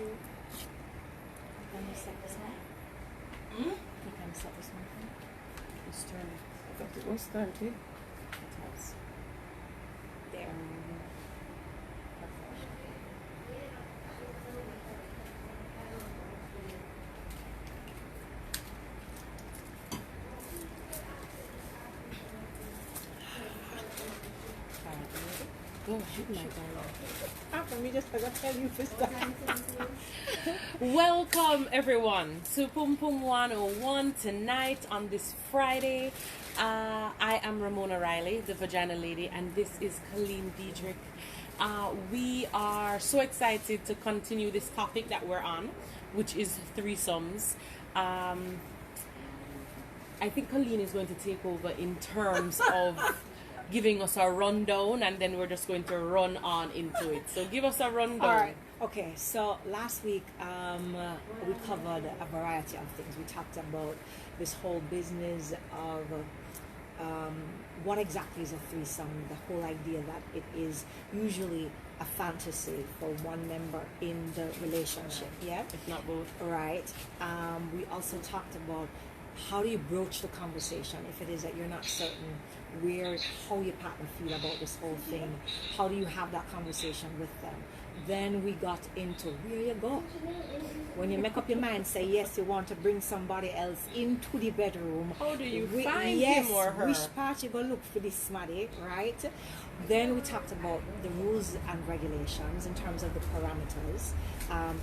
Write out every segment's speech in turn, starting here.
Can you set this one? You can set this one for me? It's turning. I thought it was started. It has. There. Perfect. Oh, shoot, my darling. After me, just forgot to tell you first. Welcome everyone to Pum Pum 101 tonight on this Friday. I am Ramona Riley, the Vagina Lady, and this is Caleen Dierdrick. We are so excited to continue this topic that we're on, which is threesomes. I think Colleen is going to take over in terms of giving us a rundown, and then we're just going to run on into it. So give us a rundown. All right. Okay, so last week we covered a variety of things. We talked about this whole business of what exactly is a threesome, the whole idea that it is usually a fantasy for one member in the relationship, yeah? If not both. Right. We also talked about how do you broach the conversation if it is that you're not certain how your partner feel about this whole thing. How do you have that conversation with them? Then we got into where you go. When you make up your mind, say yes, you want to bring somebody else into the bedroom. How do you find him or her? Which part you gonna look for this smarty, right? Then we talked about the rules and regulations in terms of the parameters,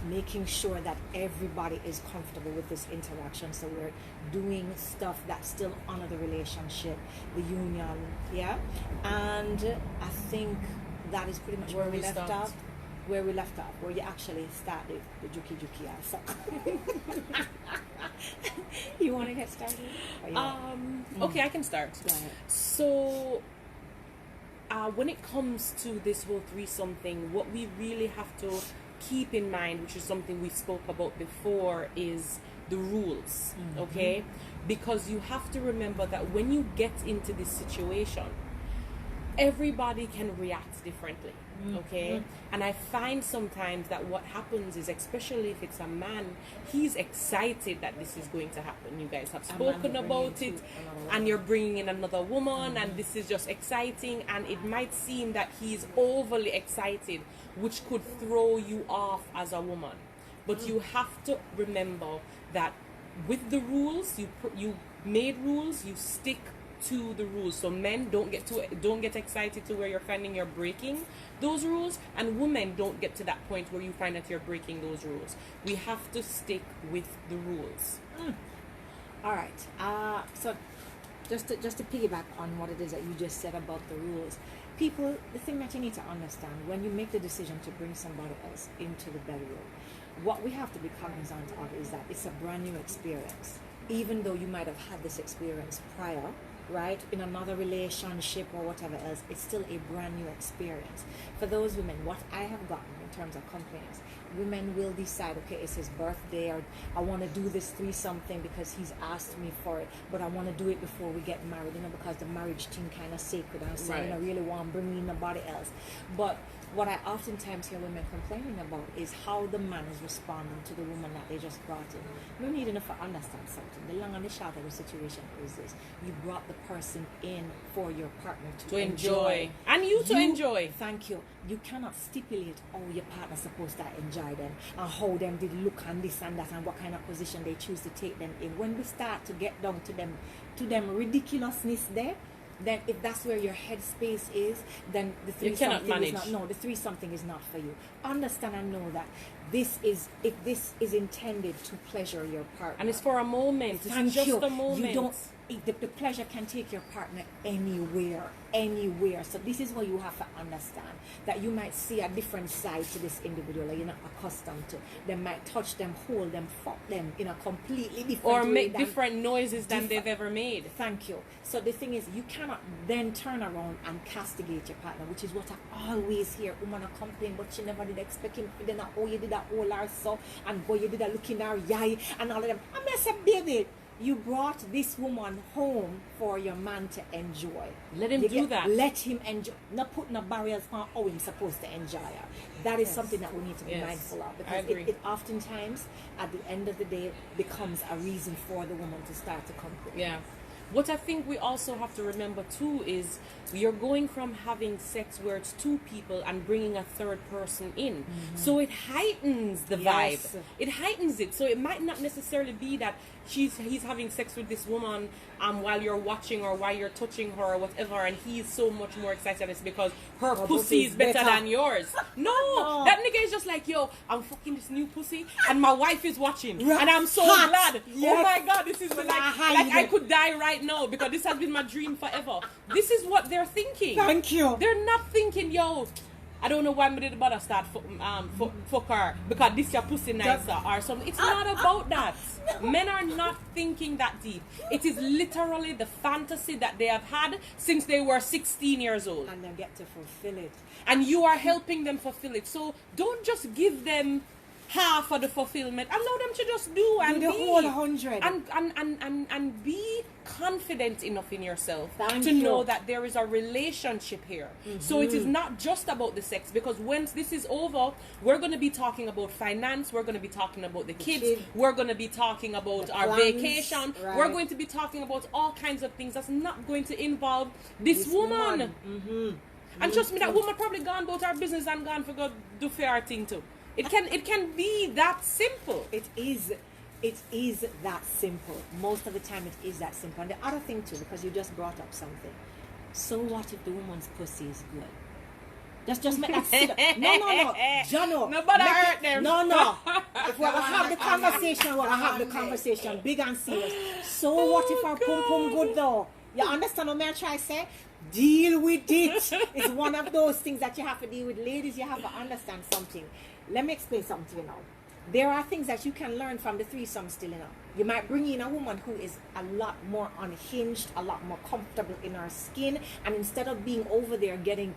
making sure that everybody is comfortable with this interaction. So we're doing stuff that still honor the relationship, the union, yeah? And I think that is pretty much where we left off. Where we left off, where you actually started the juki also. You want to get started? Okay, I can start. Go ahead. So, when it comes to this whole threesome thing, what we really have to keep in mind, which is something we spoke about before, is the rules, okay? Because you have to remember that when you get into this situation, everybody can react differently, okay? And I find sometimes that what happens is, especially if it's a man, he's excited that this is going to happen. You guys have spoken about it, and you're bringing in another woman, and this is just exciting, and it might seem that he's overly excited, which could throw you off as a woman. But you have to remember that with the rules, you made rules, you stick to the rules. So men don't get excited to where you're finding you're breaking those rules, and women don't get to that point where you find that you're breaking those rules. We have to stick with the rules. All right. So just to piggyback on what it is that you just said about the rules, people, the thing that you need to understand when you make the decision to bring somebody else into the bedroom, what we have to be cognizant of is that it's a brand new experience. Even though you might have had this experience prior, right, in another relationship or whatever else, it's still a brand new experience. For those women, what I have gotten in terms of complaints, women will decide, okay, it's his birthday, or I want to do this threesome thing because he's asked me for it, but I want to do it before we get married, because the marriage thing kind of sacred, and so I really want to bring in nobody else. But what I oftentimes hear women complaining about is how the man is responding to the woman that they just brought in. You need enough to understand something. The long and the short of the situation is this: you brought the person in for your partner to enjoy. And you to enjoy. Thank you. You cannot stipulate how your partner's supposed to enjoy them, and how them did look and this and that, and what kind of position they choose to take them in. When we start to get down to them ridiculousness there, then if that's where your headspace is, then the threesome thing is not for you. Understand and know that this is intended to pleasure your partner, and it's for a moment. It's just a moment. The pleasure can take your partner anywhere. So this is what you have to understand, that you might see a different side to this individual that you're not accustomed to. They might touch them, hold them, fuck them in a completely different way. Or make different noises than they've ever made. Thank you. So the thing is, you cannot then turn around and castigate your partner, which is what I always hear. Woman complain, but she never did expect him to do that. Oh, you did that all our so, and boy, you did that looking our yai, and all of them. I'm not saying, baby, You brought this woman home for your man to enjoy. Let him do that. Let him enjoy. Not put no barriers on how he's supposed to enjoy her. That is something that we need to be mindful of, because it oftentimes, at the end of the day, becomes a reason for the woman to start to complain. Yeah. What I think we also have to remember too is we are going from having sex where it's two people and bringing a third person in. So it heightens the vibe. It heightens it. So it might not necessarily be that he's having sex with this woman while you're watching or while you're touching her or whatever, and he's so much more excited. It's because her pussy is better than yours. No, that nigga is just like, yo, I'm fucking this new pussy and my wife is watching, and I'm so glad. Yes. Oh my God, this is like I could die right now because this has been my dream forever. This is what they're thinking. Thank you. They're not thinking, yo, I don't know why I did bother start fuck her because this your pussy nicer or something. It's not about that. Men are not thinking that deep. It is literally the fantasy that they have had since they were 16 years old. And they get to fulfill it. And you are helping them fulfill it. So don't just give them half of the fulfillment. Allow them to just do and the be whole 100 and be confident enough in yourself to know that there is a relationship here. So it is not just about the sex, because once this is over, we're going to be talking about finance, we're going to be talking about the kids, we're going to be talking about our vacation, we're going to be talking about all kinds of things that's not going to involve this woman. And trust me, that woman probably gone about her business and gone for go do fair thing too. It can be that simple. It is that simple. Most of the time it is that simple. And the other thing too, because you just brought up something. So what if the woman's pussy is good? Just make that sit. No. Jono. Nobody hurt them. No. If we're gonna have the conversation, we're gonna have the conversation. Big and serious. So what if our pum pum good though? You understand what I'm trying to say? Deal with it. It's one of those things that you have to deal with. Ladies, you have to understand something. Let me explain something to you now. There are things that you can learn from the threesome still, you know. You might bring in a woman who is a lot more unhinged, a lot more comfortable in her skin, and instead of being over there getting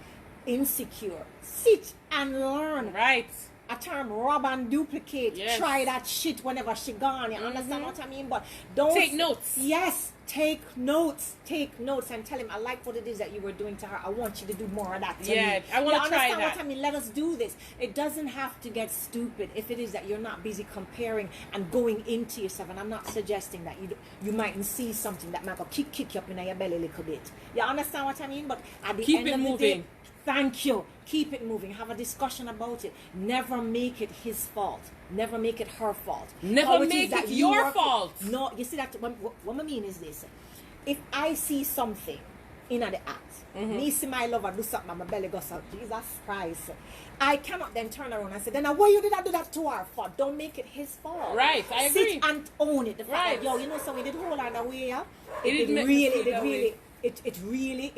insecure, sit and learn. Right. A term, rob and duplicate. Yes. Try that shit whenever she gone. You understand what I mean? But don't take notes. Yes, take notes. Take notes and tell him, I like what it is that you were doing to her. I want you to do more of that to me. I want to try that. You understand what I mean? Let us do this. It doesn't have to get stupid if it is that you're not busy comparing and going into yourself. And I'm not suggesting that you mightn't see something that might go kick you up in your belly a little bit. You understand what I mean? But at the end of the day, thank you. Keep it moving. Have a discussion about it. Never make it his fault. Never make it her fault. Never make it your fault. No, you see that what I mean is this. If I see something in the act, me see my lover do something and my belly goes out, Jesus Christ, I cannot then turn around and say, then why you did I do that to her for? Don't make it his fault. Right, I agree. Sit and own it. The fact that, yo, you know, so we did hold her the way, It really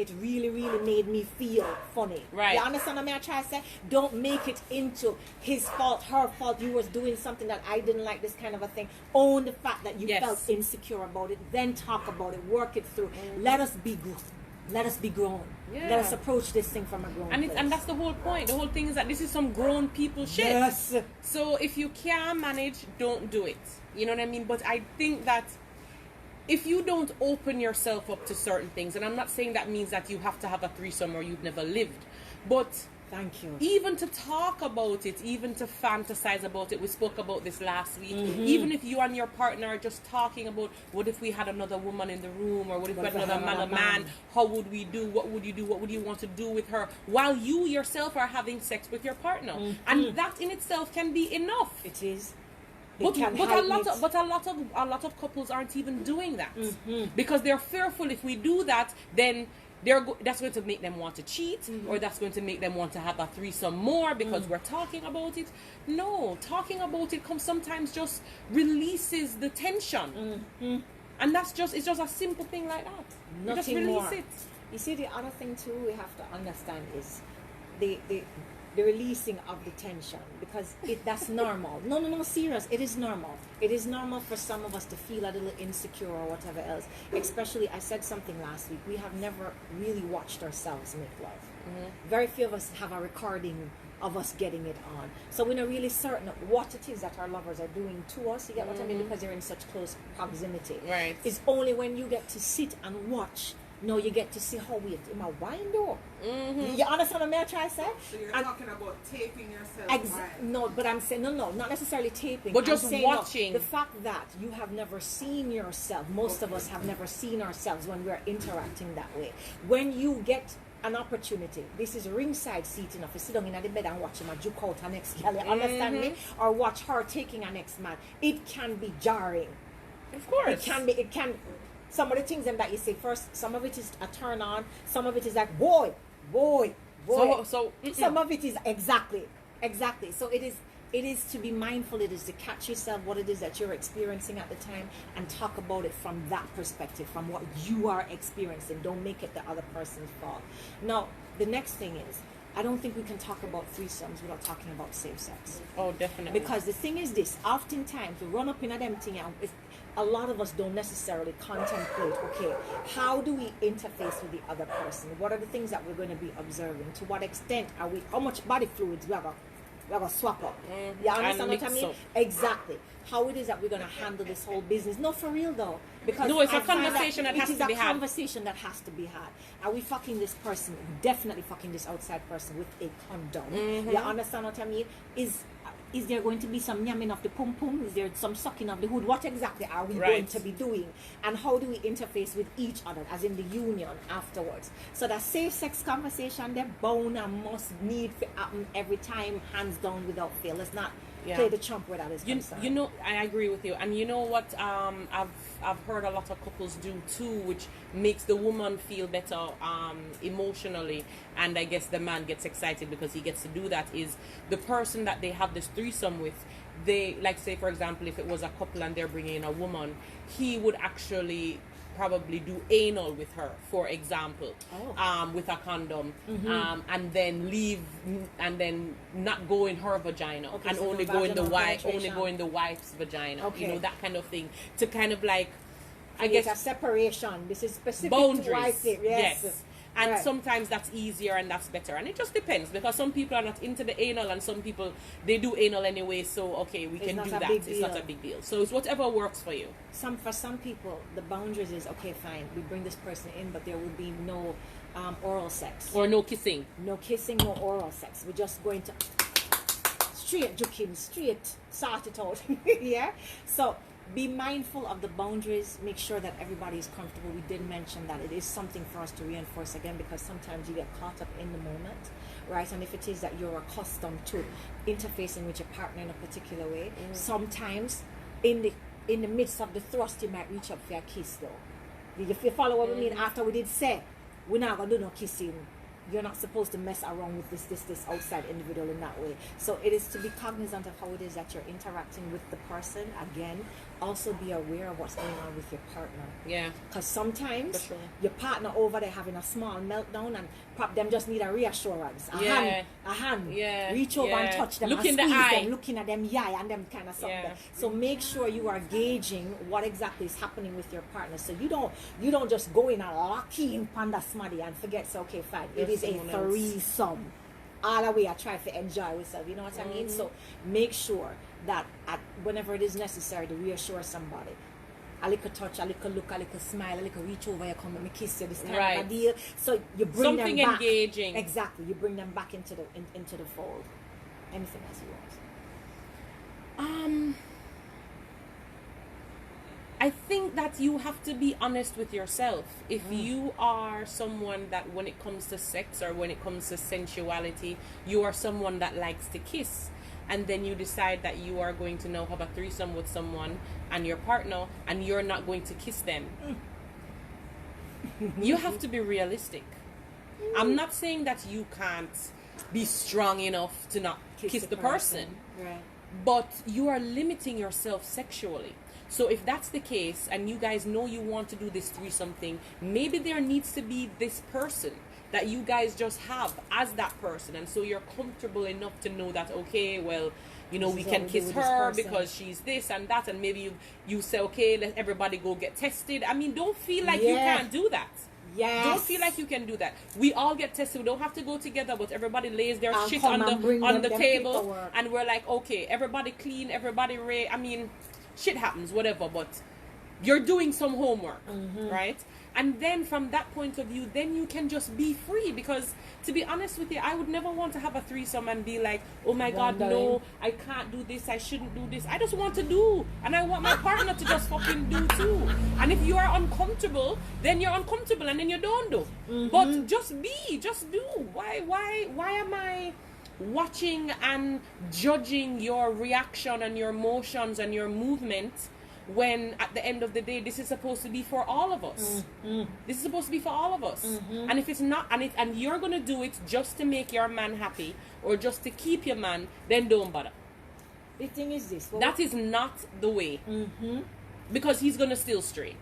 made me feel funny. Right. You understand what I'm trying to say? Don't make it into his fault, her fault. You was doing something that I didn't like, this kind of a thing. Own the fact that you felt insecure about it. Then talk about it. Work it through. Let us be grown. Let us be grown. Yeah. Let us approach this thing from a grown place. And that's the whole point. The whole thing is that this is some grown people shit. Yes. So if you can't manage, don't do it. You know what I mean? But I think that if you don't open yourself up to certain things, and I'm not saying that means that you have to have a threesome or you've never lived, but thank you. Even to talk about it, even to fantasize about it, we spoke about this last week. Even if you and your partner are just talking about, what if we had another woman in the room, or what if we had another man, how would we do, what would you do, what would you want to do with her, while you yourself are having sex with your partner. And that in itself can be enough. It is. But a lot of couples aren't even doing that because they're fearful. If we do that, then that's going to make them want to cheat, or that's going to make them want to have a threesome more because we're talking about it. No, talking about it sometimes just releases the tension, and it's just a simple thing like that. Nothing you just release more. it. You see, the other thing too we have to understand is the releasing of the tension, because that's normal. No, serious. It is normal. It is normal for some of us to feel a little insecure or whatever else. Especially, I said something last week, we have never really watched ourselves make love. Very few of us have a recording of us getting it on. So we're not really certain of what it is that our lovers are doing to us. You get what I mean? Because they're in such close proximity. Right. It's only when you get to sit and watch. No, you get to see how we in my wind door. You understand what I'm trying to say? So you're talking about taping yourself. No, but I'm saying no, not necessarily taping. But just saying, watching. No, the fact that you have never seen yourself. Most of us have never seen ourselves when we're interacting that way. When you get an opportunity, this is ringside seating. If you sit down in the bed and watch him a juke out an next girl, you understand me? Or watch her taking an next man. It can be jarring. Of course. It can. Some of the things that you say first, some of it is a turn on, some of it is like boy. So some of it is exactly. So it is to be mindful. It is to catch yourself what it is that you're experiencing at the time and talk about it from that perspective, from what you are experiencing. Don't make it the other person's fault. Now, the next thing is, I don't think we can talk about threesomes without talking about safe sex. Oh, definitely. Because the thing is this, oftentimes we run up in a them thing and a lot of us don't necessarily contemplate, okay, how do we interface with the other person? What are the things that we're going to be observing? To what extent are we, how much body fluids we are going to swap up? You understand what I mean? Exactly. How it is that we're going to handle this whole business. No, for real though. Because no, it's a conversation that has to be had. It is a conversation that has to be had. Are we fucking this person? Definitely fucking this outside person with a condom. You understand what I mean? Is there going to be some yamming of the pum pum? Is there some sucking of the hood? What exactly are we going to be doing? And how do we interface with each other, as in the union afterwards? So that safe sex conversation, they're bound and must need to happen every time, hands down, without fail. Let's not play the chump where that is concerned. You know, I agree with you. And you know what I've heard a lot of couples do too, which makes the woman feel better emotionally, and I guess the man gets excited because he gets to do that, is the person that they have this threesome with, they, like, say for example, if it was a couple and they're bringing in a woman, he would actually probably do anal with her, for example, with a condom, and then leave, and then not go in her vagina, and only go in the wife's vagina. You know, that kind of thing, to kind of like, I guess, a separation. This is specific boundaries. to wife. Yes. And sometimes that's easier and that's better, and it just depends, because some people are not into the anal and some people, they do anal anyway, so okay, we can do that. It's not a big deal. So it's whatever works for you. For some people, the boundaries is, okay, fine, we bring this person in, but there will be no oral sex. Or no kissing. No kissing, no oral sex. We're just going to straight juking, straight sort it out. Yeah? So be mindful of the boundaries. Make sure that everybody is comfortable. We did mention that it is something for us to reinforce again, because sometimes you get caught up in the moment, right? And if it is that you're accustomed to interfacing with your partner in a particular way, sometimes in the midst of the thrust, you might reach up for a kiss though. If you follow what we mean, after we did say, we're not going to do no kissing. You're not supposed to mess around with this outside individual in that way. So it is to be cognizant of how it is that you're interacting with the person. Again, also be aware of what's going on with your partner. Yeah. Because sometimes your partner over there having a small meltdown, and pop them just need a reassurance. A hand. Yeah. Reach over and touch them. Look and in the squeeze eye. them, looking at them and them kind of something. Yeah. So make sure you are gauging what exactly is happening with your partner. So you don't just go in and lock in panda smarty and forget, so okay, fine. It is a threesome. All the way I try to enjoy myself. You know what I mean? So make sure that whenever it is necessary to reassure somebody, a little touch, a little look, a little smile, a little reach over, you come and me kiss you, this kind of a deal. So you bring something them back. Engaging. Exactly. You bring them back into the fold. Anything else you want? I think that you have to be honest with yourself. If you are someone that, when it comes to sex or when it comes to sensuality, you are someone that likes to kiss, and then you decide that you are going to now have a threesome with someone and your partner, and you're not going to kiss them, you have to be realistic. I'm not saying that you can't be strong enough to not kiss the person. Right. But you are limiting yourself sexually. So if that's the case, and you guys know you want to do this threesome thing, maybe there needs to be this person that you guys just have as that person, and so you're comfortable enough to know that, okay, well, you know, we can kiss her because she's this and that, and maybe you say, okay, let everybody go get tested. I mean, don't feel like you can't do that. Yes. Don't feel like you can do that. We all get tested. We don't have to go together, but everybody lays their shit come on and bring them the table, paperwork. and we're like, okay, everybody clean, everybody I mean, shit happens, whatever, but you're doing some homework, right? And then from that point of view, then you can just be free. Because to be honest with you, I would never want to have a threesome and be like, oh my God, no, I can't do this, I shouldn't do this. I just want to do, and I want my partner to just fucking do too. And if you are uncomfortable, then you're uncomfortable, and then you don't do. But just do. Why am I watching and judging your reaction and your emotions and your movement, when at the end of the day this is supposed to be for all of us? This is supposed to be for all of us. And if it's not, and you're gonna do it just to make your man happy or just to keep your man, then don't bother. The thing is this, that is not the way. Because he's gonna still stray.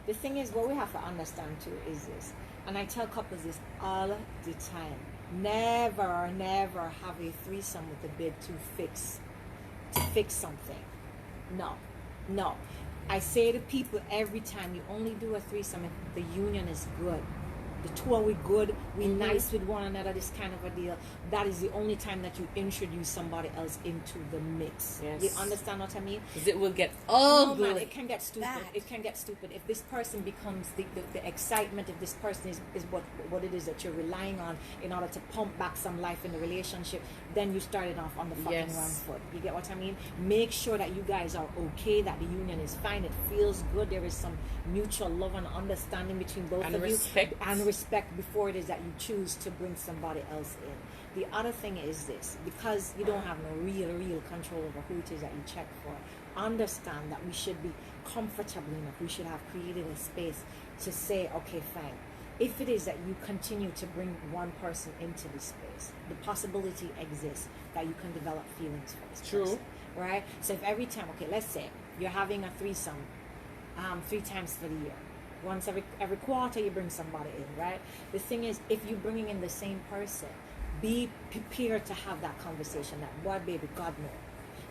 The thing is, what we have to understand too is this, and I tell couples this all the time: never have a threesome with a bid to fix something. No. I say to people every time, you only do a threesome if the union is good. The two are we good, we nice with one another, this kind of a deal. That is the only time that you introduce somebody else into the mix. Yes. You understand what I mean? Because it will get ugly. No, man, it can get stupid. It can get stupid. If this person becomes the excitement, if this person is what it is that you're relying on in order to pump back some life in the relationship, then you started off on the fucking wrong foot. You get what I mean? Make sure that you guys are okay, that the union is fine, it feels good, there is some mutual love and understanding between both of you. And respect before it is that you choose to bring somebody else in. The other thing is this: because you don't have no real control over who it is that you check for, understand that we should be comfortable enough, we should have created a space to say, okay, fine, if it is that you continue to bring one person into the space, the possibility exists that you can develop feelings for this person, right? So if every time, okay, let's say you're having a threesome 3 times for the year, once every quarter you bring somebody in, right? The thing is, if you're bringing in the same person, be prepared to have that conversation, that what, baby, God no.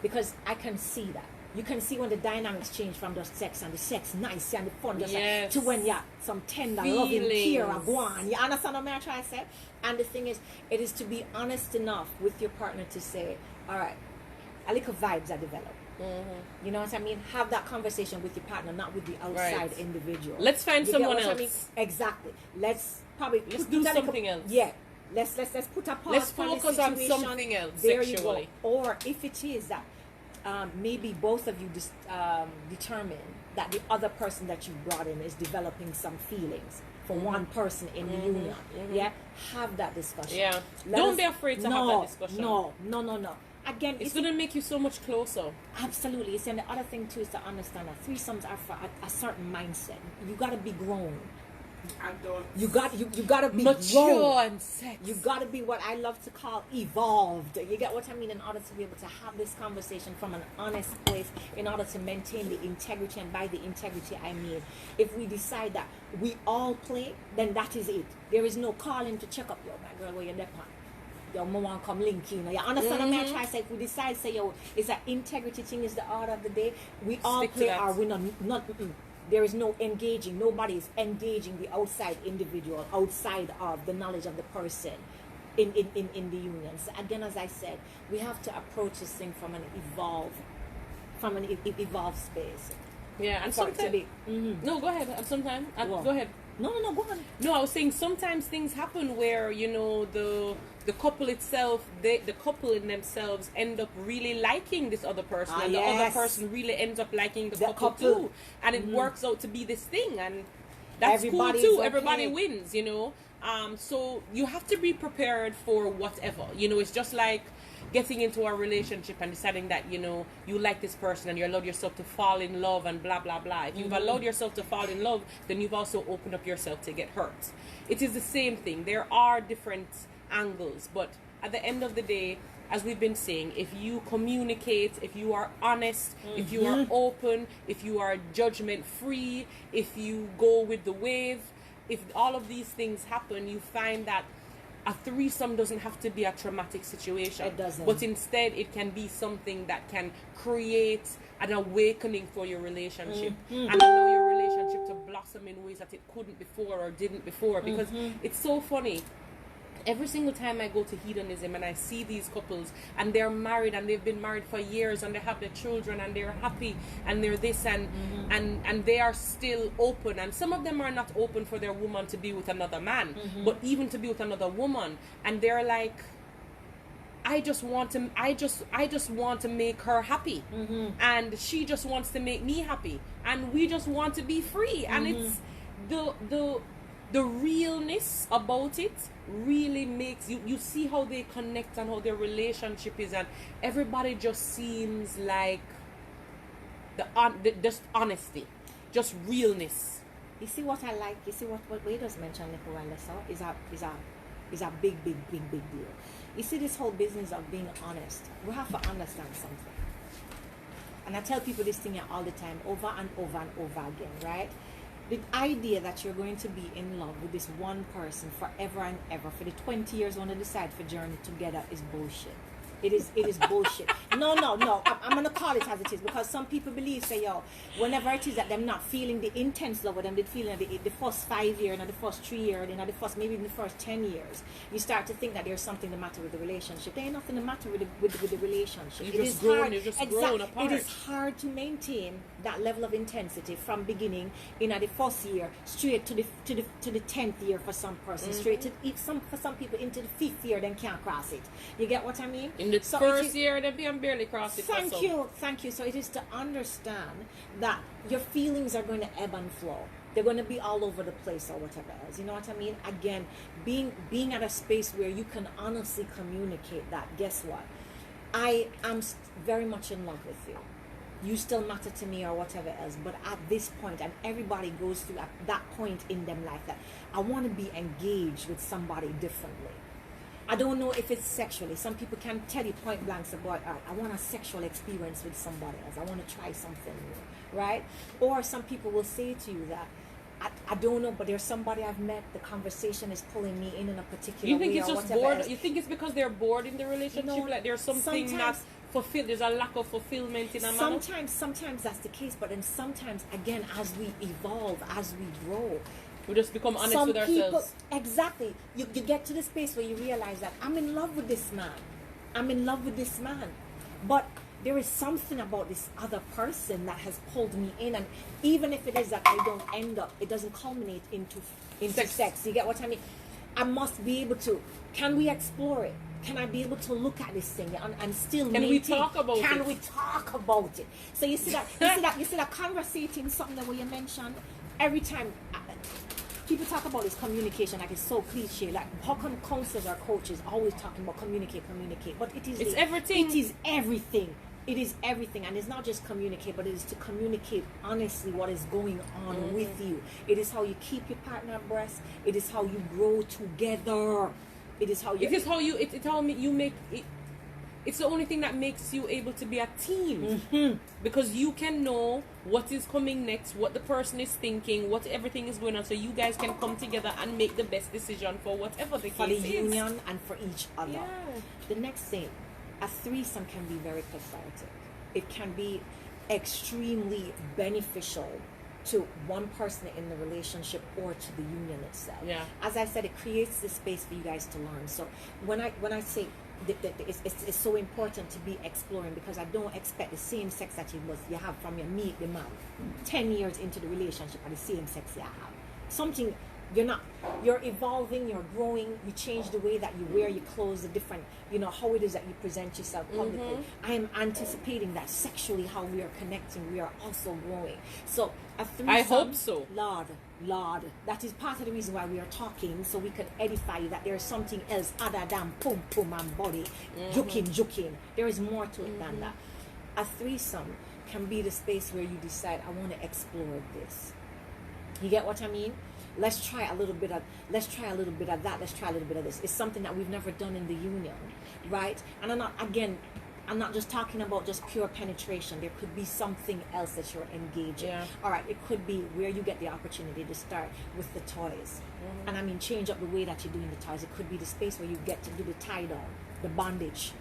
Because I can see that. You can see when the dynamics change from the sex and the sex nice and the fun just like, to when some tender loving care or go on. You understand what I'm trying to say? And the thing is, it is to be honest enough with your partner to say, all right, a little vibes are developed. You know what I mean? Have that conversation with your partner, not with the outside individual. Let's find someone else. I mean? Exactly. Let's do something else. Yeah. Let's put a pause. Let's focus on something else there sexually. You go. Or if it is that maybe both of you determine that the other person that you brought in is developing some feelings for one person in the union. Yeah. Have that discussion. Yeah. Don't be afraid to have that discussion. No. Again, it's going to make you so much closer. Absolutely. And the other thing too is to understand that threesomes are for a certain mindset. You got to be grown. You got to be mature grown. And sex. You got to be what I love to call evolved. You get what I mean? In order to be able to have this conversation from an honest place, in order to maintain the integrity, and by the integrity I mean, if we decide that we all play, then that is it. There is no calling to check up, yo, my girl, where you're on. Yo, I want to come link in. You understand what I'm trying to say? If we decide, say, yo, it's that integrity thing is the order of the day, we all play or we not. There is no engaging. Nobody is engaging the outside individual outside of the knowledge of the person in the union. So again, as I said, we have to approach this thing from an evolved space. Yeah, and sometimes no, go ahead. Sometimes go ahead. No, go on. No, I was saying sometimes things happen where the couple itself, the couple in themselves end up really liking this other person, and the other person really ends up liking the couple too, and it works out to be this thing, and that's cool too. Okay. Everybody wins, so you have to be prepared for whatever. It's just like getting into a relationship and deciding that you like this person and you allowed yourself to fall in love and blah blah blah. If you've allowed yourself to fall in love, then you've also opened up yourself to get hurt. It is the same thing. There are different angles, but at the end of the day, as we've been saying, if you communicate, if you are honest, if you are open, if you are judgment free, if you go with the wave, if all of these things happen, you find that a threesome doesn't have to be a traumatic situation. It doesn't. But instead, it can be something that can create an awakening for your relationship and allow your relationship to blossom blossom in ways that it couldn't before or didn't before. Because it's so funny. Every single time I go to hedonism and I see these couples and they're married and they've been married for years and they have their children and they're happy and they're this and they are still open, and some of them are not open for their woman to be with another man, but even to be with another woman, and they're like, I just want to make her happy, and she just wants to make me happy, and we just want to be free, and it's the realness about it really makes you see how they connect and how their relationship is, and everybody just seems like just honesty, just realness. You see what I like? You see what we just mentioned a little while ago is a big deal. You see, this whole business of being honest, we have to understand something. And I tell people this thing all the time, over and over and over again, right? The idea that you're going to be in love with this one person forever and ever for the 20 years on the decide for journey together is bullshit. It is bullshit. No. I'm going to call it as it is, because some people believe, say, yo, whenever it is that them not feeling the intense love with them, they feel in the first 5 years, and the first 3 years, and the first, maybe even the first 10 years, you start to think that there's something the matter with the relationship. There ain't nothing the matter with the relationship. You're just growing apart. It is hard to maintain that level of intensity from beginning in the first year straight to the 10th year for some person, straight to for some people into the 5th year, then can't cross it. You get what I mean? In the first year, they can barely cross it. Thank you. So it is to understand that your feelings are going to ebb and flow. They're going to be all over the place or whatever else. You know what I mean? Again, being at a space where you can honestly communicate that. Guess what? I am very much in love with you. You still matter to me or whatever else. But at this point, and everybody goes through at that point in their life, that I want to be engaged with somebody differently. I don't know if it's sexually. Some people can tell you point blank about, I want a sexual experience with somebody else. I want to try something new, right? Or some people will say to you that, I don't know, but there's somebody I've met, the conversation is pulling me in a particular way. You think it's just bored? Else. You think it's because they're bored in the relationship? No, like there's something not fulfilled, there's a lack of fulfillment in a man? Sometimes that's the case, but then sometimes, again, as we evolve, as we grow, we just become honest with ourselves. Exactly. You get to the space where you realize that I'm in love with this man. But there is something about this other person that has pulled me in. And even if it is that I don't end up, it doesn't culminate into sex. You get what I mean? I must be able to, can we explore it? Can I be able to look at this thing and still Can we talk about it? Can we talk about it? So you see that conversating, something that you mentioned every time. People talk about this communication like it's so cliche. Like, how come counselors or coaches always talking about communicate? But it's everything. It is everything. It is everything, and it's not just communicate, but it is to communicate honestly what is going on with you. It is how you keep your partner abreast. It is how you grow together. It is how you. It's the only thing that makes you able to be a team, because you can know what is coming next, what the person is thinking, what everything is going on, so you guys can come together and make the best decision for whatever the case is. For the union and for each other. Yeah. The next thing, a threesome can be very cathartic. It can be extremely beneficial to one person in the relationship or to the union itself. Yeah. As I said, it creates the space for you guys to learn. So when I say it's so important to be exploring, because I don't expect the same sex that you have from your meet the man 10 years into the relationship are the same sex you have. Something you're evolving, you're growing, you change the way that you wear your clothes, the different, how it is that you present yourself publicly. I am anticipating that sexually how we are connecting, we are also growing. So a threesome, I hope so. Lord, that is part of the reason why we are talking, so we can edify you that there is something else other than pum and body, joking. There is more to it than that. A threesome can be the space where you decide, I want to explore this. You get what I mean? Let's try a little bit of that. Let's try a little bit of this. It's something that we've never done in the union, right? And I'm not just talking about just pure penetration. There could be something else that you're engaging. Yeah. All right, it could be where you get the opportunity to start with the toys. And change up the way that you're doing the toys. It could be the space where you get to do the tie down, the bondage,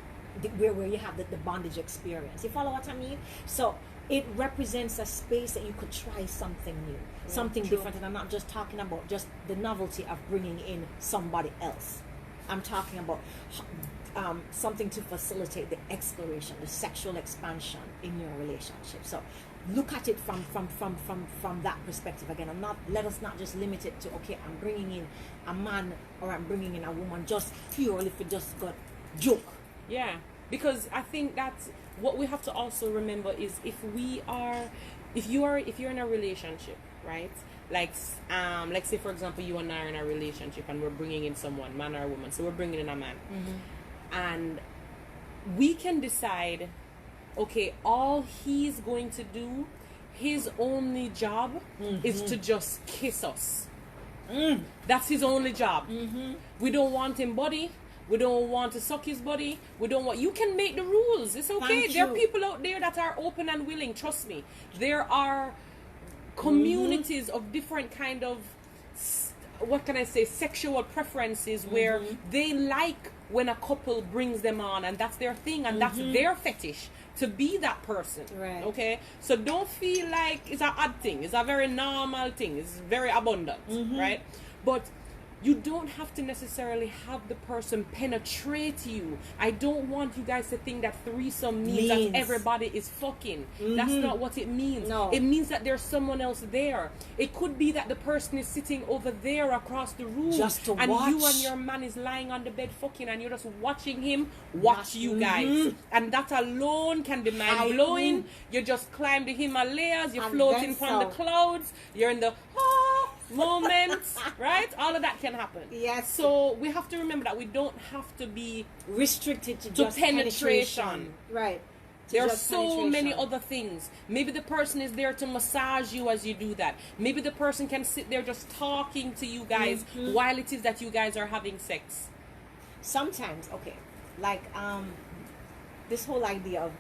where you have the bondage experience. You follow what I mean? So it represents a space that you could try something new, something different. And I'm not just talking about just the novelty of bringing in somebody else. I'm talking about something to facilitate the exploration, the sexual expansion in your relationship. So look at it from that perspective again. Let us not just limit it to, okay, I'm bringing in a man or I'm bringing in a woman just purely for just got joke. Yeah, because I think that's what we have to also remember is if you're in a relationship, right? Like say for example you and I are in a relationship and we're bringing in someone, man or woman. So we're bringing in a man, and we can decide, okay, all he's going to do, his only job is to just kiss us. That's his only job. We don't want him body. We don't want to suck his body. We don't want... You can make the rules. It's okay. There are people out there that are open and willing. Trust me. There are communities of different kind of... What can I say? Sexual preferences where they like when a couple brings them on and that's their thing and that's their fetish. To be that person. Right. Okay? So don't feel like it's an odd thing. It's a very normal thing. It's very abundant. Right? But... you don't have to necessarily have the person penetrate you. I don't want you guys to think that threesome means that everybody is fucking. That's not what it means. No. It means that there's someone else there. It could be that the person is sitting over there across the room. Just to and watch. you and your man is lying on the bed fucking and you're just watching him watch you guys. And that alone can be mind-blowing. You just climb the Himalayas. You're floating from the clouds. You're in the... moments, right? All of that can happen. Yes. So we have to remember that we don't have to be restricted to just penetration. Right. There are so many other things. Maybe the person is there to massage you as you do that. Maybe the person can sit there just talking to you guys while it is that you guys are having sex. Sometimes, okay, like this whole idea of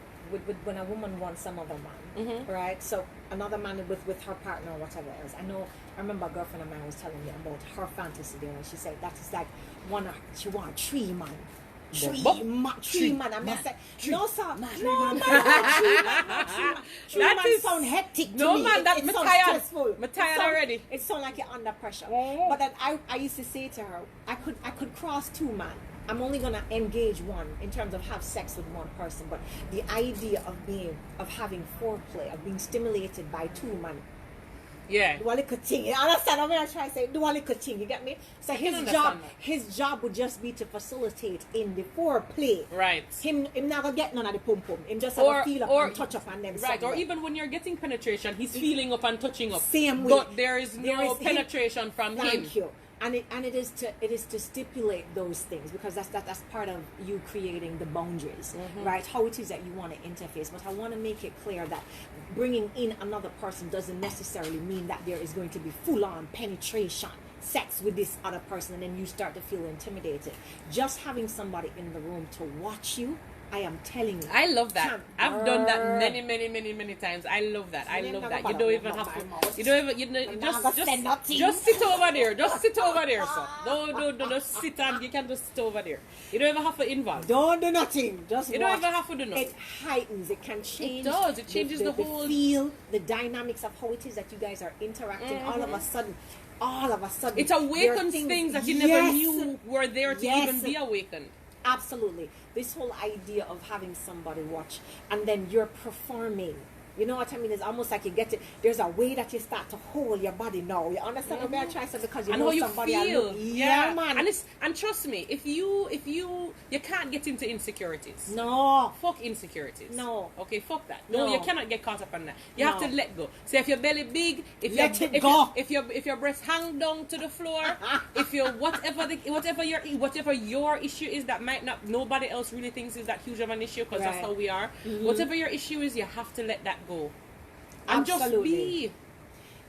when a woman wants some other man, right? So another man with her partner or whatever else. I remember a girlfriend of mine was telling me about her fantasy there, and she said that is like she want three man. Three man. I'm not saying no, sir. No, man. Three man sound hectic to me. No, man, that it sounds stressful. I'm tired already. It sounds like you're under pressure. But then I used to say to her, I could cross two man. I'm only gonna engage one in terms of have sex with one person, but the idea of having foreplay, of being stimulated by two man. Yeah. Do a little thing. You understand what I'm trying to say? Do a little thing, you get me? So his job would just be to facilitate in the foreplay. Right. Him not gonna get none of the pum pum. Him just have a feel up and touch up and them. Right. Somewhere. Or even when you're getting penetration, he's feeling up and touching up. Same way. But there is no penetration from him. Thank you. And it is to stipulate those things, because that's part of you creating the boundaries, right? How it is that you want to interface. But I want to make it clear that bringing in another person doesn't necessarily mean that there is going to be full-on penetration, sex with this other person, and then you start to feel intimidated. Just having somebody in the room to watch you, I am telling you. I love that. I've done that many times. I love that. I love that. You don't even have to. You don't even. Just sit over there. Just sit over there, sir. Don't just sit and you can just sit over there. You don't even have to involve. Don't do nothing. Just you don't even have to do nothing. It heightens. It can change. It does. It changes the whole feel, the dynamics of how it is that you guys are interacting. All of a sudden, it awakens things that you never knew were there to even be awakened. Absolutely. This whole idea of having somebody watch and then you're performing. You know what I mean? It's almost like you get it. There's a way that you start to hold your body now. You understand what I'm trying to say? Because you and know how you somebody feel. Yeah, man. And trust me, if you can't get into insecurities. No. Fuck insecurities. No. Okay, fuck that. No, you cannot get caught up on that. You have to let go. So if your belly big, if your breast hang down to the floor, if you're whatever your issue is that might not nobody else really thinks is that huge of an issue, because that's how we are. Whatever your issue is, you have to let that go. And absolutely.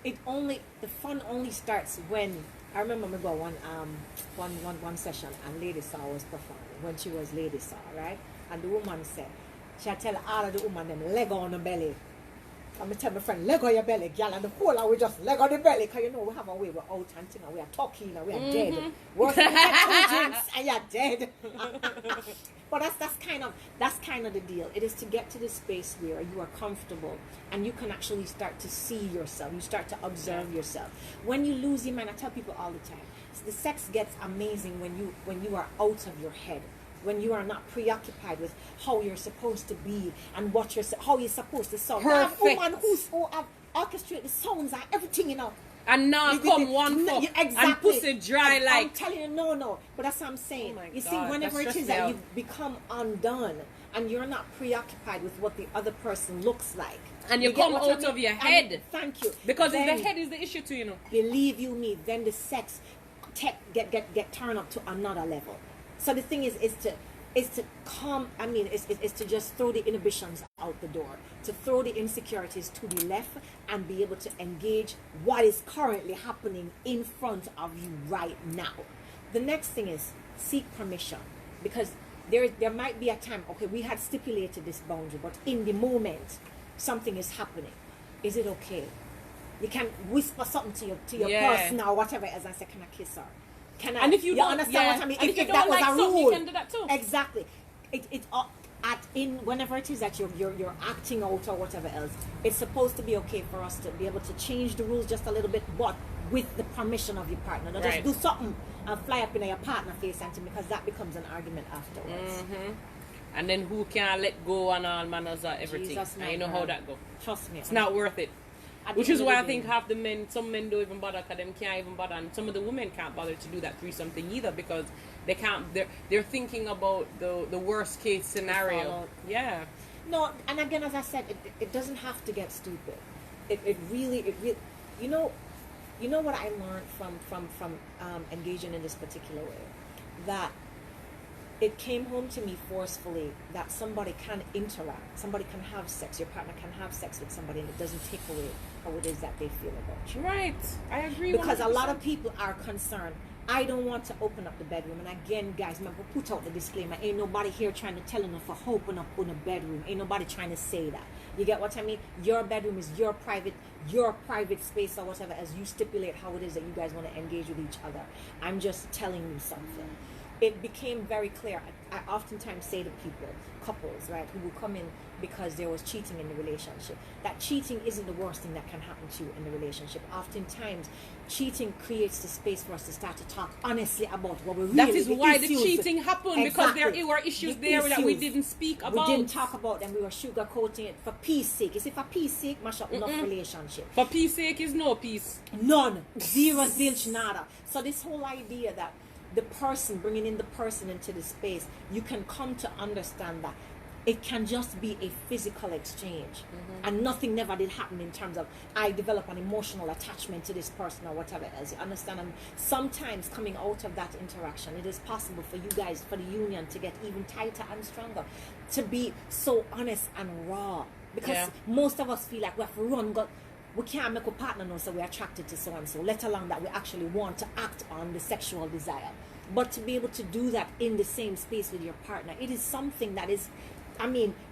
Just be. The fun only starts when I remember me go one session and Lady Saw was performing when she was Lady Saw, right? And the woman said, she'll tell all of the woman them leg on the belly. I'm going to tell my friend, leg on your belly, girl, and the whole hour we just leg on the belly, because you know we have a way, we're out and thing, and we are talking, and we are dead. Worse than two drinks, and you're dead. But that's kind of the deal. It is to get to the space where you are comfortable, and you can actually start to see yourself. You start to observe yourself. When you lose your mind, I tell people all the time, the sex gets amazing when you are out of your head. When you are not preoccupied with how you're supposed to be and how you're supposed to sound. Perfect. A woman who have orchestrated the sounds and everything, you know. And now come one fuck and pussy dry like. I'm telling you, no. But that's what I'm saying. Oh my you see, God, whenever that it is stressed that me you become undone and you're not preoccupied with what the other person looks like. And you come out of your head. Thank you. Because the head is the issue too, you know. Believe you me, then the sex get turned up to another level. So the thing is to come, is to just throw the inhibitions out the door, to throw the insecurities to the left and be able to engage what is currently happening in front of you right now. The next thing is seek permission, because there might be a time, okay, we had stipulated this boundary, but in the moment something is happening. Is it okay? You can whisper something to your person or whatever as I say, can I kiss her? Can I? And if you don't understand what I mean, and if you that don't was like a something, rule, you can do that too. Exactly. Whenever it is that you're acting out or whatever else, it's supposed to be okay for us to be able to change the rules just a little bit, but with the permission of your partner. Not just do something and fly up in your partner face and because that becomes an argument afterwards. And then who can let go and all manners of everything. Jesus, and you know how that go. Trust me. It's not worth it. Which is why I think half the men, some men don't even bother because them can't even bother, and some of the women can't bother to do that threesome thing either because they can't. They're thinking about the worst case scenario. Yeah. No, and again, as I said, it doesn't have to get stupid. It really, you know what I learned from engaging in this particular way, that it came home to me forcefully that somebody can interact, somebody can have sex, your partner can have sex with somebody, and it doesn't take away how it is that they feel about you. Right, I agree. Because 100%. a lot of people are concerned. I don't want to open up the bedroom, and again, guys, I'm gonna put out the disclaimer. Ain't nobody here trying to tell you for open up on a bedroom. Ain't nobody trying to say that. You get what I mean? Your bedroom is your private space or whatever, as you stipulate how it is that you guys want to engage with each other. I'm just telling you something. It became very clear. I oftentimes say to people, couples, right, who will come in because there was cheating in the relationship, that cheating isn't the worst thing that can happen to you in the relationship. Oftentimes, cheating creates the space for us to start to talk honestly about what we really. That is why the cheating happened, because there were issues there that we didn't speak about. We didn't talk about them. We were sugarcoating it for peace sake. You see, for peace sake, mash up enough relationship. For peace sake is no peace. None. Zero, zilch, nada. So this whole idea that the person, bringing in the person into the space, you can come to understand that it can just be a physical exchange, and nothing never did happen in terms of I develop an emotional attachment to this person or whatever else. You understand? And sometimes coming out of that interaction, it is possible for you guys, for the union, to get even tighter and stronger, to be so honest and raw, because most of us feel like we have to run, we can't make a partner know, so we're attracted to so and so, let alone that we actually want to act on the sexual desire. But to be able to do that in the same space with your partner, it is something that is,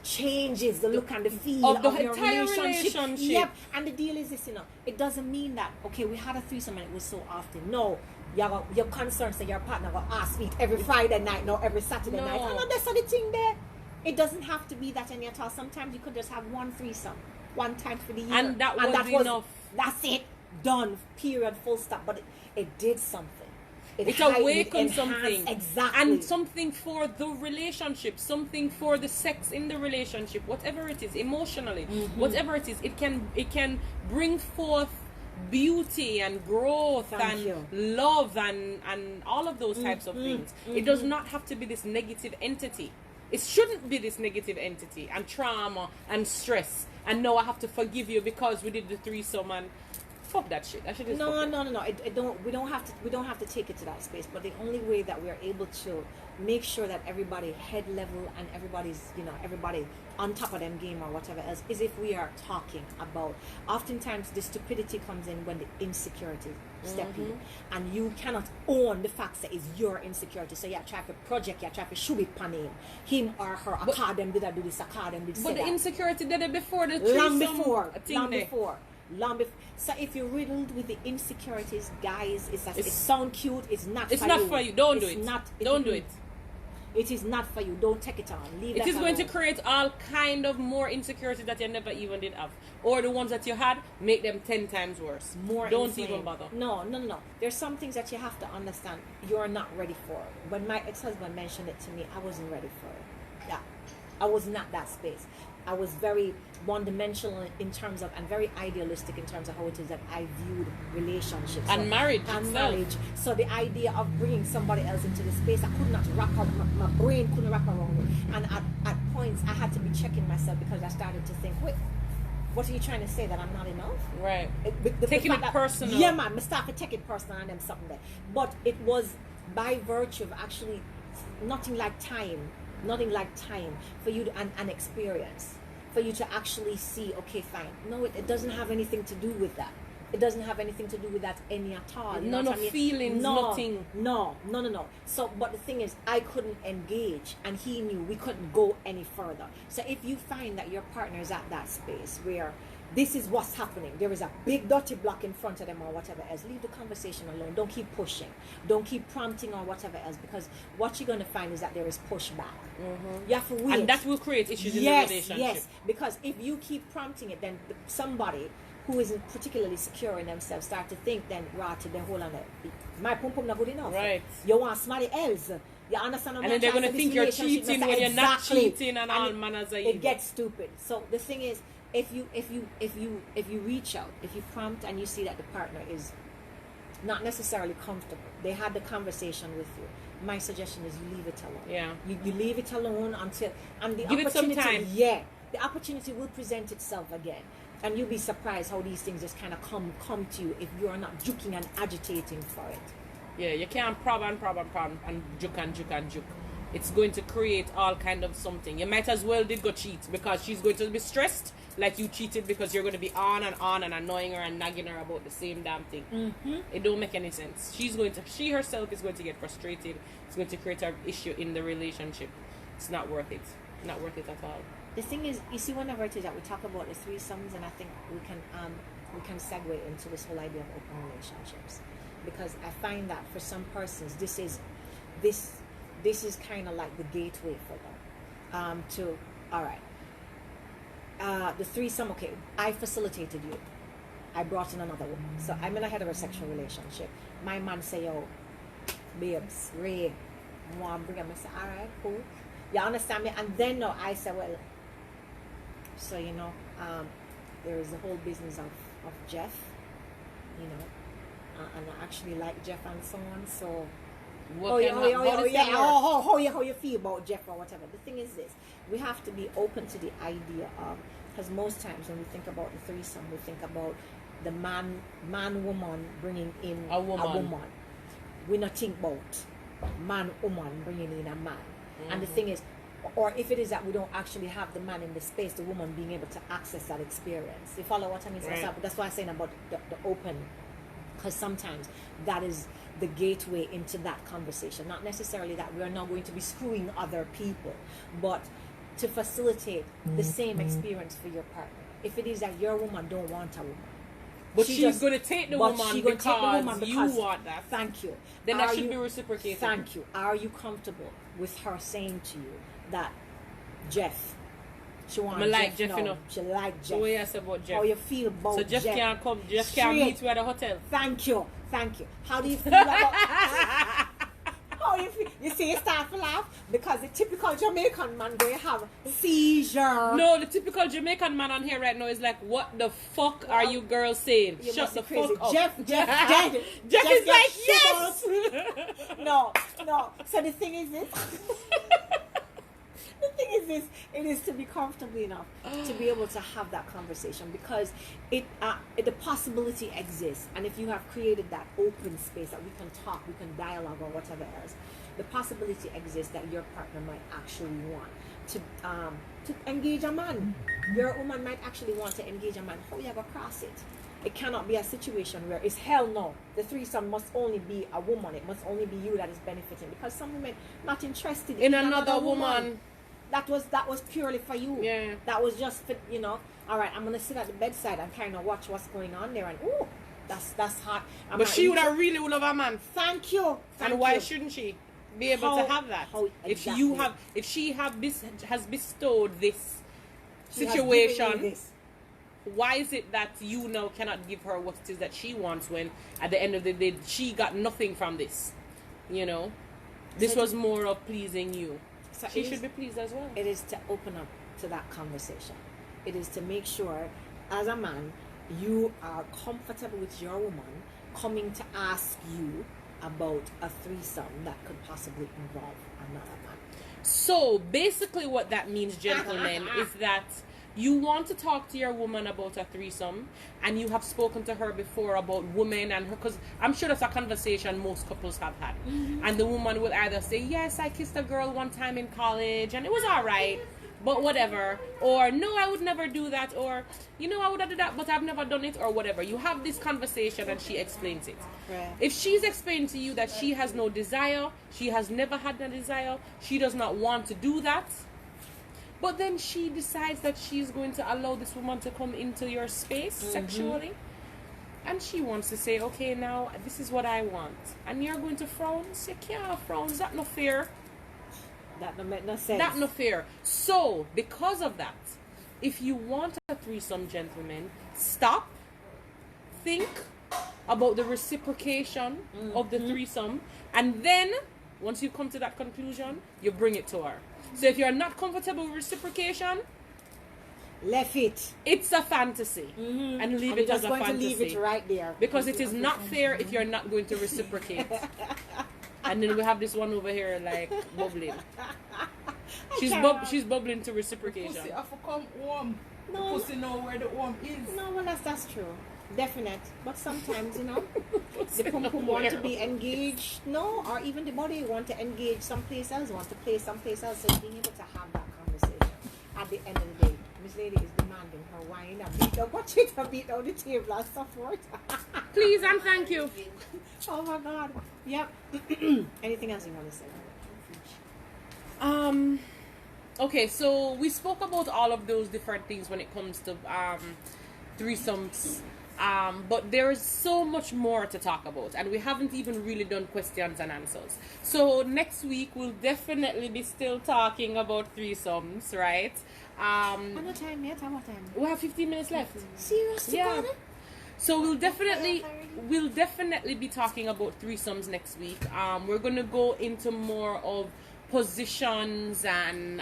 changes the look and the feel of your entire relationship. Yep. And the deal is this, it doesn't mean that, okay, we had a threesome and it was so often. No, your concerns that your partner will ask me every Friday night, no, every Saturday night. And that's the thing there. It doesn't have to be that any at all. Sometimes you could just have one threesome, one time for the year. And that was enough. That's it. Done. Period. Full stop. But it did something. It awakened something. Exactly. And something for the relationship, something for the sex in the relationship, whatever it is, emotionally, whatever it is, it can bring forth beauty and growth love and all of those types of things. It does not have to be this negative entity. It shouldn't be this negative entity and trauma and stress. And no, I have to forgive you because we did the threesome and Fuck that shit. That shit is no. It don't. We don't have to take it to that space. But the only way that we are able to make sure that everybody head level and everybody on top of them game or whatever else is if we are talking about. Oftentimes the stupidity comes in when the insecurity step in, and you cannot own the fact that it's your insecurity. So you try to project, you try to show it upon him or her. I call them did I do this? I call them did say But the that. insecurity did it before the long threesome before. So if you're riddled with the insecurities, guys, it sound cute. It's not. It's for not you. for you. Don't It's do it. Not. Don't do it. It is not for you. Don't take it on. Leave It that is going to alone. create all kind of more insecurities that you never even did have, or the ones that you had make them 10 times worse. More Don't inflamed. even bother. No. There's some things that you have to understand. You're not ready for. When my ex-husband mentioned it to me, I wasn't ready for it. Yeah, I was not that space. I was very one-dimensional in terms of, and very idealistic in terms of how it is that I viewed relationships And marriage and itself. marriage. So the idea of bringing somebody else into the space, I could not wrap up. My brain couldn't wrap around it. And at points, I had to be checking myself because I started to think, wait, what are you trying to say, that I'm not enough? Right. Taking it personal. Yeah, man. I started to take it personal and then something there. But it was by virtue of actually nothing like time for you to an experience, for you to actually see, okay, fine. No, it doesn't have anything to do with that. It doesn't have anything to do with that any at all. You know No what I mean? feelings, nothing. No. So, but the thing is, I couldn't engage, and he knew we couldn't go any further. So if you find that your partner is at that space where this is what's happening, there is a big dirty block in front of them or whatever else, leave the conversation alone. Don't keep pushing. Don't keep prompting or whatever else, because what you're going to find is that there is pushback. You have to wait. And that will create issues in the relationship. Yes, because if you keep prompting it, then somebody who isn't particularly secure in themselves start to think, then to the whole on it. My pum pum not good enough. Right. You want somebody else. You understand? And then they're going to think you're cheating when you're not cheating, and all manners of evil. It gets stupid. So the thing is, if you reach out, if you prompt and you see that the partner is not necessarily comfortable, they had the conversation with you, my suggestion is you leave it alone. Yeah. You leave it alone until, and the Give it some opportunity, time. yeah, the opportunity will present itself again, and you'll be surprised how these things just kind of come to you if you are not juking and agitating for it. Yeah, you can't prob and juke. It's going to create all kind of something. You might as well did go cheat, because she's going to be stressed like you cheated, because you're going to be on and annoying her and nagging her about the same damn thing. It don't make any sense. She herself is going to get frustrated. It's going to create an issue in the relationship. It's not worth it. Not worth it at all. The thing is, you see, whenever it is that we talk about the threesomes, and I think we can segue into this whole idea of open relationships, because I find that for some persons this is kind of like the gateway for them to, all right, the threesome. Okay, I facilitated you. I brought in another woman, so I'm in a heterosexual relationship. My man say, yo, babes, Ray, I want to bring him. I say, all right, cool. You understand me? And then no, I say, well, so there is the whole business of Jeff, and I actually like Jeff and so on. So how you feel about Jeff or whatever. The thing is this: we have to be open to the idea of, because most times when we think about the threesome, we think about the man woman bringing in a woman. We not think about man woman bringing in a man. And the thing is, or if it is that we don't actually have the man in the space, the woman being able to access that experience. You follow what I mean? Right. So that's why I'm saying about the open, because sometimes that is the gateway into that conversation. Not necessarily that we are not going to be screwing other people, but to facilitate the same experience for your partner. If it is that your woman don't want a woman, but she's going to take the woman because you want that. Thank you. Then that should be reciprocated. Thank you. Are you comfortable with her saying to you that Jeff, she wants Jeff now. She like Jeff. So what you say about Jeff? How you feel about Jeff? So Jeff can't come. Jeff can't meet you at the hotel. Thank you. How do you feel about? How you feel? You see, you start to laugh because the typical Jamaican man going to have seizure. No, the typical Jamaican man on here right now is like, what the fuck are you girls saying? You Shut the crazy. fuck up. Jeff dead. Jeff is like, yes. No. So the thing is this. The thing is this, it is to be comfortable enough to be able to have that conversation, because the possibility exists, and if you have created that open space that we can talk, we can dialogue or whatever else, the possibility exists that your partner might actually want to engage a man. Your woman might actually want to engage a man. How you ever cross it? It cannot be a situation where it's hell no. The threesome must only be a woman. It must only be you that is benefiting, because some women not interested in another woman. That was purely for you. Yeah. That was just for, all right, I'm gonna sit at the bedside and kind of watch what's going on there, and ooh, that's hot. But she would have really love a man. Thank you. And why shouldn't she be able to have that? Exactly. If she has bestowed this situation, why is it that you now cannot give her what it is that she wants, when at the end of the day she got nothing from this? This was more of pleasing you. So she should be pleased as well. It is to open up to that conversation. It is to make sure, as a man, you are comfortable with your woman coming to ask you about a threesome that could possibly involve another man. So basically what that means, gentlemen, is that you want to talk to your woman about a threesome, and you have spoken to her before about women and her, because I'm sure that's a conversation most couples have had. Mm-hmm. And the woman will either say, yes, I kissed a girl one time in college and it was all right, but whatever, or no, I would never do that, or I would have done that, but I've never done it, or whatever. You have this conversation and she explains it. Right. If she's explained to you that she has no desire, she has never had a desire, she does not want to do that, but then she decides that she's going to allow this woman to come into your space sexually, and she wants to say, okay, now this is what I want, and you're going to frown. Say, yeah, frowns, that no fair. That no make no sense. That no fair. So because of that, if you want a threesome, gentlemen, stop, think about the reciprocation of the threesome, and then once you come to that conclusion, you bring it to her. So if you're not comfortable with reciprocation, left it. It's a fantasy, and leave it as a fantasy. Leave it right there, because it is not fair if you're not going to reciprocate. And then we have this one over here like bubbling. She's bubbling to reciprocation. Pussy have to come warm. No. Pussy know where the warm is. No, well that's true. Definite. But sometimes, the pum-pum want to be engaged, or even the body want to engage someplace else, want to play someplace else. So being able to have that conversation at the end of the day, Miss Lady is demanding her wine and beat down, watch it and beat down the table and so forth. Please and thank you. Oh my God. Yep. Anything else you want to say? Okay, so we spoke about all of those different things when it comes to threesomes. But there is so much more to talk about, and we haven't even really done questions and answers. So next week we'll definitely be still talking about threesomes, right? What time yet? What time? We have 15 minutes left. Seriously? Yeah. So we'll definitely be talking about threesomes next week. We're gonna go into more of positions and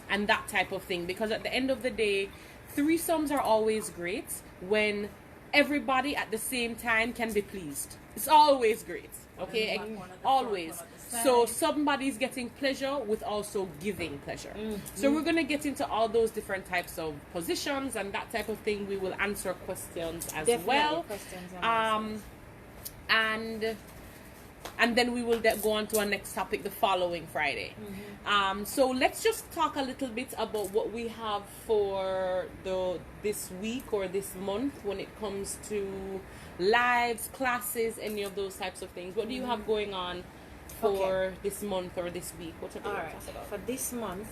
that type of thing, because at the end of the day, threesomes are always great when everybody at the same time can be pleased. It's always great, okay? Always. So somebody's getting pleasure with also giving pleasure. So we're going to get into all those different types of positions and that type of thing. We will answer questions as well. Questions and then we will go on to our next topic the following Friday. So let's just talk a little bit about what we have for this week or this month when it comes to lives, classes, any of those types of things. What do you have going on for this month or this week? What all right. For this month,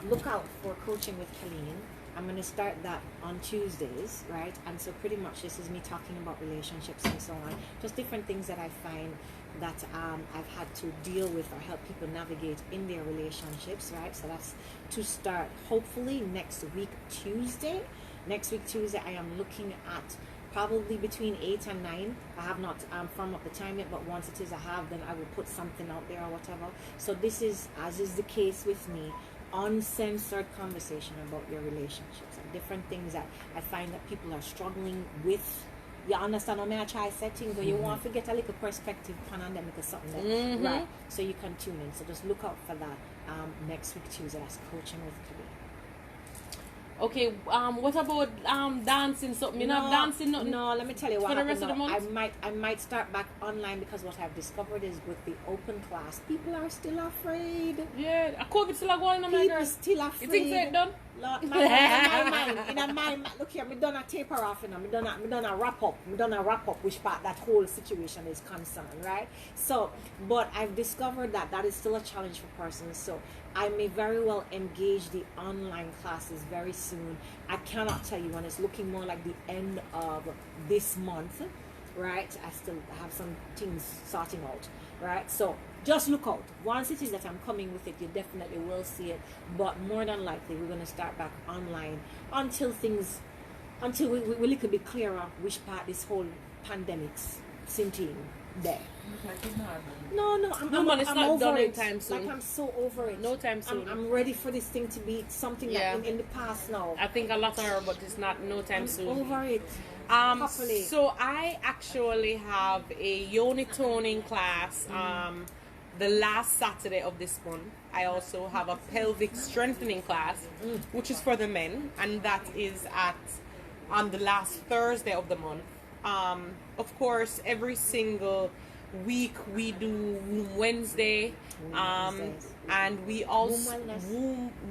look out for Coaching with Colleen. I'm going to start that on Tuesdays, right? And so pretty much this is me talking about relationships and so on. Just different things that I find that I've had to deal with or help people navigate in their relationships, right? So that's to start hopefully next week Tuesday. Next week Tuesday, I am looking at probably between 8 and 9. I have not firmed up the time yet, but once it is I have, then I will put something out there or whatever. So this is, as is the case with me, uncensored conversation about your relationships and different things that I find that people are struggling with You understand how I try settings, or you want to get a little perspective pandemic or something like right? So you can tune in. So just look out for that next week Tuesday. That's Coaching with Colleen. Okay, what about dancing something? You know, dancing nothing? No, let me tell you what for the happened. rest of the month? I might start back online because what I've discovered is with the open class, people are still afraid. Yeah, a COVID still going on, my People girl. still afraid. You think so done? Lord, in my mind, look here, me done a taper off, me done a wrap up, which part that whole situation is concerned, right? So, but I've discovered that is still a challenge for persons. So I may very well engage the online classes very soon. I cannot tell you when. It's looking more like the end of this month, right? I still have some things sorting out, right? So just look out. Once it is that I'm coming with it, you definitely will see it. But more than likely, we're going to start back online until we little bit clearer which part this whole pandemic's sinking there. No, I'm it's not over done it. anytime soon. Like I'm so over it. No time soon. I'm ready for this thing to be something that in the past now. I think a lot are, but it's not no time I'm soon. over it. Properly. So I actually have a yoni toning class the last Saturday of this month. I also have a pelvic strengthening class, which is for the men, and that is on the last Thursday of the month. Of course, every single week we do Womb Wednesday, and we also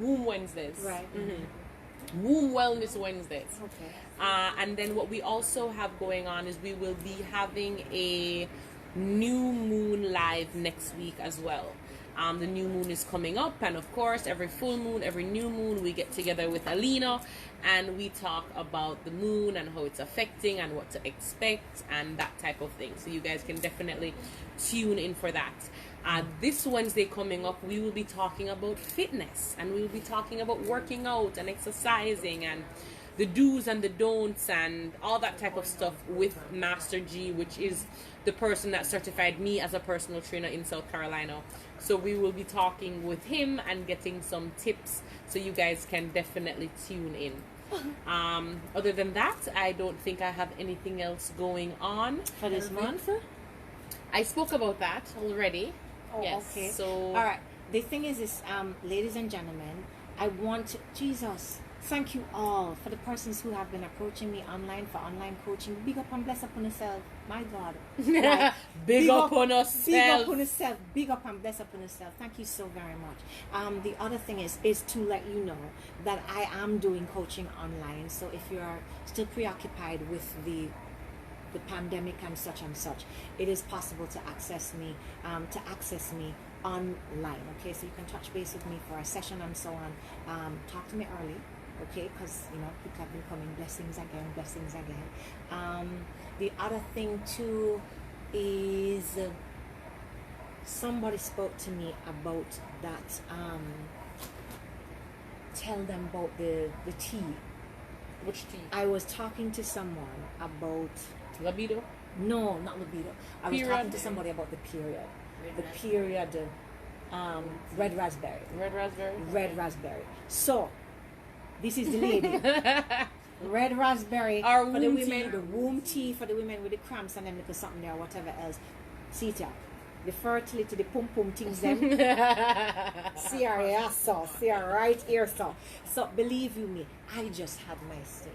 Womb Wednesdays, right? Womb Wellness Wednesdays. Okay. And then what we also have going on is we will be having a new moon live next week as well. The new moon is coming up, and of course every full moon, every new moon, we get together with Alina and we talk about the moon and how it's affecting and what to expect and that type of thing. So you guys can definitely tune in for that. This Wednesday coming up, we will be talking about fitness, and we will be talking about working out and exercising and the do's and the don'ts and all that type of stuff with Master G, which is the person that certified me as a personal trainer in South Carolina. So we will be talking with him and getting some tips, so you guys can definitely tune in. Other than that, I don't think I have anything else going on For this month? I spoke about that already. Oh, yes. okay. So all right. The thing is, ladies and gentlemen, I want Jesus. Thank you all for the persons who have been approaching me online for online coaching. Big up and bless up on yourself. My God. Like, big up on yourself. Big up on yourself. Big up and bless up on yourself. Thank you so very much. The other thing is to let you know that I am doing coaching online. So if you are still preoccupied with the pandemic and such, it is possible to access me online. Okay, so you can touch base with me for a session and so on. Talk to me early. Okay, because people have been coming. Blessings again. The other thing too is somebody spoke to me about that. Tell them about the tea. Which tea? I was talking to someone about libido. No, not libido. I was talking to somebody about the period. Red raspberry. Red raspberry. So. This is the lady. Red raspberry Our for the womb women, tea. the womb tea for the women with the cramps and then little something there, whatever else. See it, the fertility, the pum things them. See her, yeah, so see her right here, so. So believe you me, I just had my steam.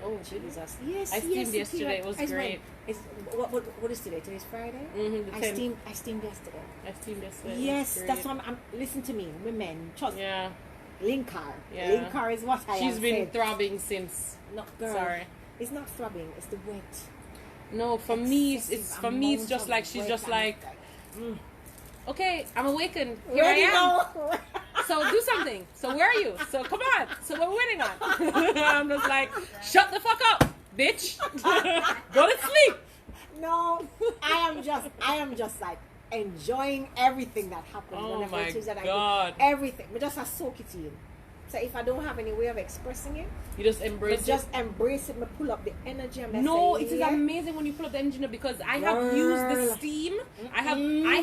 Oh Jesus! Yes, I steamed yesterday. It was great. What is today? Today's Friday. I steamed yesterday. Yes, that's what I'm. Listen to me, women. Trust. Yeah. Linkar is what I She's been said. throbbing since. No, girl. Sorry. It's not throbbing. It's the wet. No, for me, it's just like she's just like. Okay, I'm awakened. Here I am. So do something. So where are you? So come on. So what are we waiting on? I'm just like, shut the fuck up, bitch. Go to sleep. No, I am just like enjoying everything that happens. Oh whenever my it is that God. I do everything. But just I soak it in. So if I don't have any way of expressing it, You just embrace but just embrace it. Me pull up the energy and No, say, it is yeah. amazing when you pull up the engine because I have used the Girl. steam. I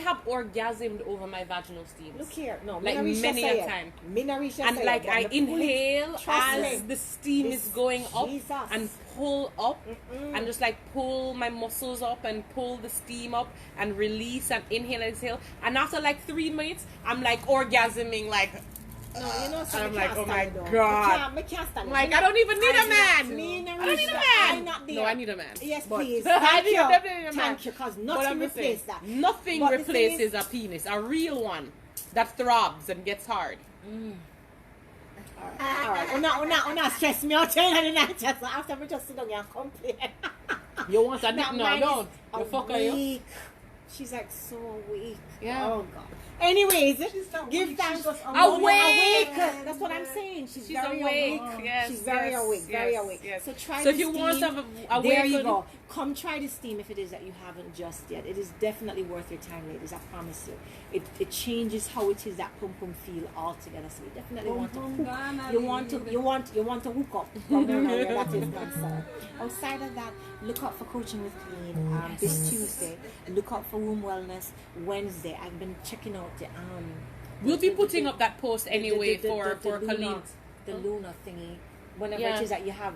have orgasmed over my vaginal steams. Look here, no, Like me not reach many say a it. time. Me not reach And say like it, but I me pull it. inhale Trust as me. the steam This- is going up Jesus. and pull up and just like pull my muscles up and pull the steam up and release and inhale and exhale. And after like 3 minutes, I'm like orgasming like No, you know, so I'm me like, can't oh my stand it, though. God. Me can't stand it. like Me I not- don't even need a I man. Me not I don't need a reach man. I'm not there. No, I need a man. Yes, But- please. I Thank need you. definitely a man. Thank you, because But nothing I'm just saying, replaces that. Nothing But the thing replaces is- a penis, a real one that throbs and gets hard. Alright, we're not stress me out telling you that just after me just sit down here and complain. You want a dick? That No, man don't. is You fucker you. weak. She's like so weak. Yeah. Oh God. Anyways, She's not give weak, thanks. she's just awake. That's what I'm saying. She's She's very awake. awake. Yes, She's very yes, awake. Very yes, awake. yes. So try. So the if you want steam. to There awaken, you go. Come try the steam if it is that you haven't just yet. It is definitely worth your time, ladies. I promise you. It changes how it is that pum pum feel altogether. So you definitely want to hook. You want to hook up from where that is concerned. Outside of that, look out for Coaching with Colleen this Tuesday. Look out for Womb Wellness Wednesday. I've been checking out the we'll be putting up that post anyway for Luna, Colleen. the Luna thingy. Whenever Yeah. it is that you have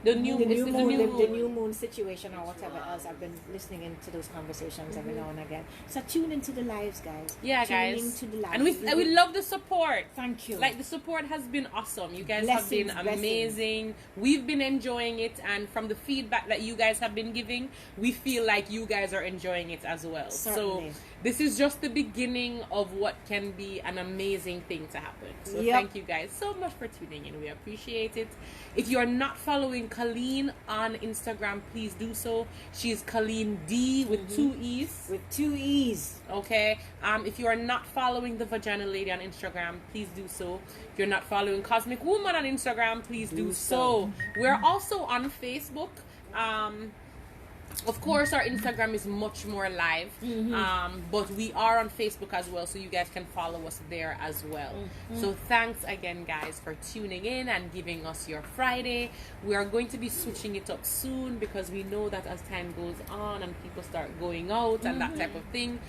The new moon situation or whatever else. I've been listening into those conversations every now and again. So tune into the lives, guys. Yeah, tune guys. into the lives. And we love the support. Thank you. Like the support has been awesome. You guys Blessings, have been amazing. We've been enjoying it, and from the feedback that you guys have been giving, we feel like you guys are enjoying it as well. Certainly. So this is just the beginning of what can be an amazing thing to happen. So Yep. thank you guys so much for tuning in. We appreciate it. If you are not following Colleen on Instagram, please do so. She's Caleen D with 2 E's. with 2 E's. Okay. If you are not following the Vagina Lady on Instagram, please do so. If you're not following Cosmic Woman on Instagram, please do so. We're also on Facebook. Of course, our Instagram is much more live, but we are on Facebook as well, so you guys can follow us there as well. So thanks again, guys, for tuning in and giving us your Friday. We are going to be switching it up soon because we know that as time goes on and people start going out and that type of thing,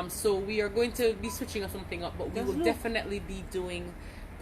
so we are going to be switching up something up, but we will definitely be doing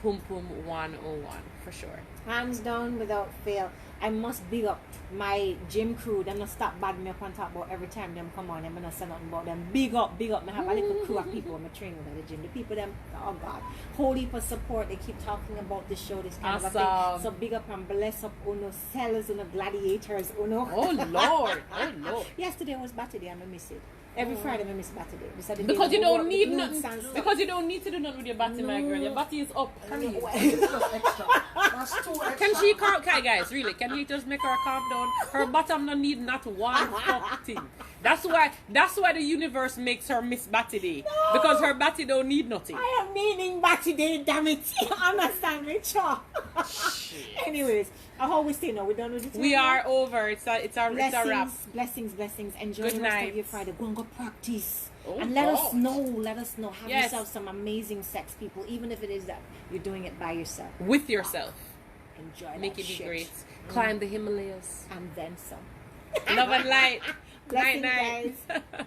Pum Pum 101 for sure. Hands down, without fail. I must big up my gym crew. Them not stop bad me up and talk about every time them come on. Them not say nothing about them. Big up. Me have a little crew of people I'm training with at the gym. The people them, oh God, whole heap of support. They keep talking about the show, this kind of a thing. So big up and bless up uno sellers, uno gladiators, uno. Oh Lord, oh Lord. Yesterday was Batty Day and I miss it. Every Friday I miss Batty Day. Because you don't need nothing. Because you don't need to do nothing with your body, my girl. Your body is up. It's just extra. That's too extra. Can she calm, okay, guys? Really? Can you just make her calm down? Her bottom don't need not one fuck thing. That's why the universe makes her Miss Batty Day. Because her body don't need nothing. I am needing Batty Day, damn it. You understand me, Cha? Anyways, I always say no, we're done with it. We are over. It's a wrap. Blessings. Enjoy Good the rest night. of your Friday. Go and go practice. Oh, and let us God. know. Have Yes. yourself some amazing sex, people, even if it is that you're doing it by yourself. With yourself. Enjoy Make that it be shit. great. Climb the Himalayas. And then some. Love and light. Blessings, Night. guys.